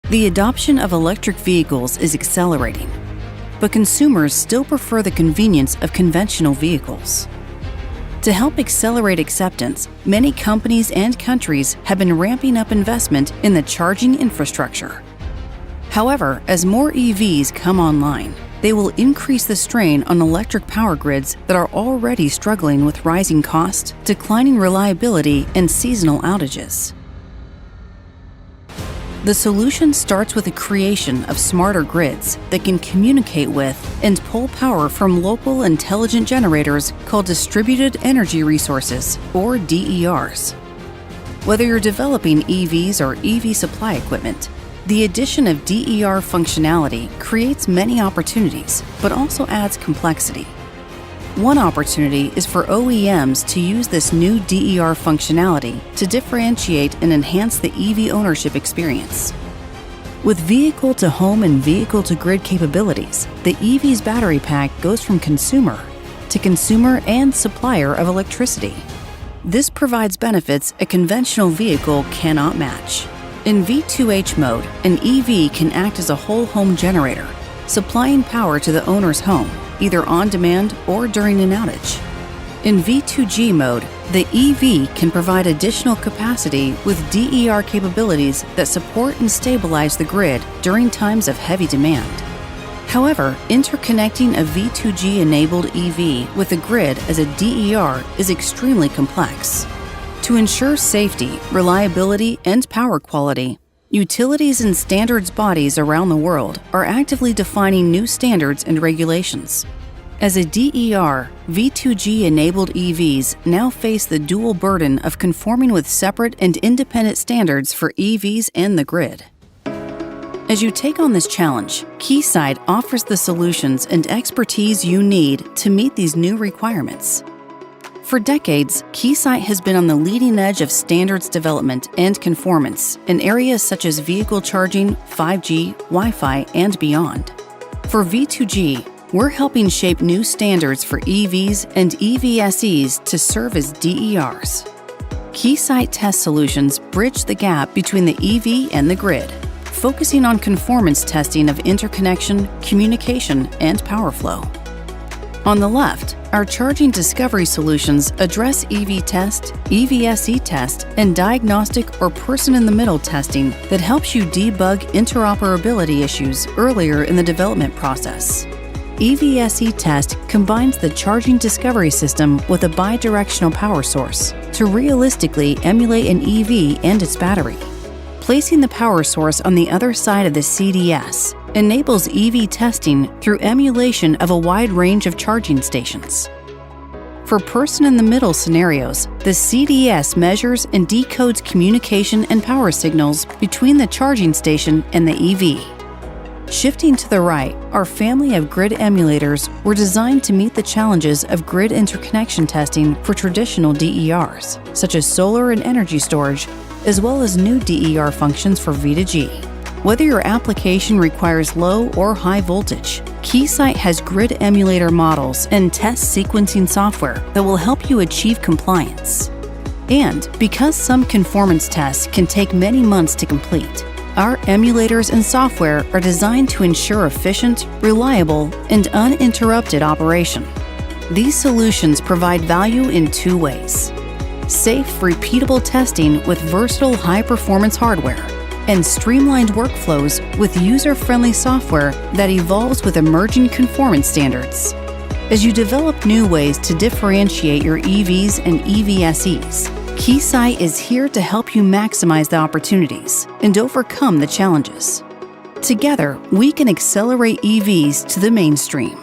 The adoption of electric vehicles is accelerating, but consumers still prefer the convenience of conventional vehicles. To help accelerate acceptance, many companies and countries have been ramping up investment in the charging infrastructure. However, as more EVs come online, they will increase the strain on electric power grids that are already struggling with rising costs, declining reliability, and seasonal outages. The solution starts with the creation of smarter grids that can communicate with and pull power from local intelligent generators called distributed energy resources, or DERs. Whether you're developing EVs or EV supply equipment, the addition of DER functionality creates many opportunities, but also adds complexity. One opportunity is for OEMs to use this new DER functionality to differentiate and enhance the EV ownership experience. With vehicle-to-home and vehicle-to-grid capabilities, the EV's battery pack goes from consumer to consumer and supplier of electricity. This provides benefits a conventional vehicle cannot match. In V2H mode, an EV can act as a whole home generator, supplying power to the owner's home, either on demand or during an outage. In V2G mode, the EV can provide additional capacity with DER capabilities that support and stabilize the grid during times of heavy demand. However, interconnecting a V2G-enabled EV with the grid as a DER is extremely complex. To ensure safety, reliability, and power quality, utilities and standards bodies around the world are actively defining new standards and regulations. As a DER, V2G-enabled EVs now face the dual burden of conforming with separate and independent standards for EVs and the grid. As you take on this challenge, Keysight offers the solutions and expertise you need to meet these new requirements. For decades, Keysight has been on the leading edge of standards development and conformance in areas such as vehicle charging, 5G, Wi-Fi, and beyond. For V2G, we're helping shape new standards for EVs and EVSEs to serve as DERs. Keysight Test Solutions bridge the gap between the EV and the grid, focusing on conformance testing of interconnection, communication, and power flow. On the left, our charging discovery solutions address EV test, EVSE test, and diagnostic or person-in-the-middle testing that helps you debug interoperability issues earlier in the development process. EVSE test combines the charging discovery system with a bidirectional power source to realistically emulate an EV and its battery. Placing the power source on the other side of the CDS enables EV testing through emulation of a wide range of charging stations. For person-in-the-middle scenarios, the CDS measures and decodes communication and power signals between the charging station and the EV. Shifting to the right, our family of grid emulators were designed to meet the challenges of grid interconnection testing for traditional DERs, such as solar and energy storage, as well as new DER functions for V2G. Whether your application requires low or high voltage, Keysight has grid emulator models and test sequencing software that will help you achieve compliance. And because some conformance tests can take many months to complete, our emulators and software are designed to ensure efficient, reliable, and uninterrupted operation. These solutions provide value in two ways: safe, repeatable testing with versatile high-performance hardware, and streamlined workflows with user-friendly software that evolves with emerging conformance standards. As you develop new ways to differentiate your EVs and EVSEs, Keysight is here to help you maximize the opportunities and overcome the challenges. Together, we can accelerate EVs to the mainstream.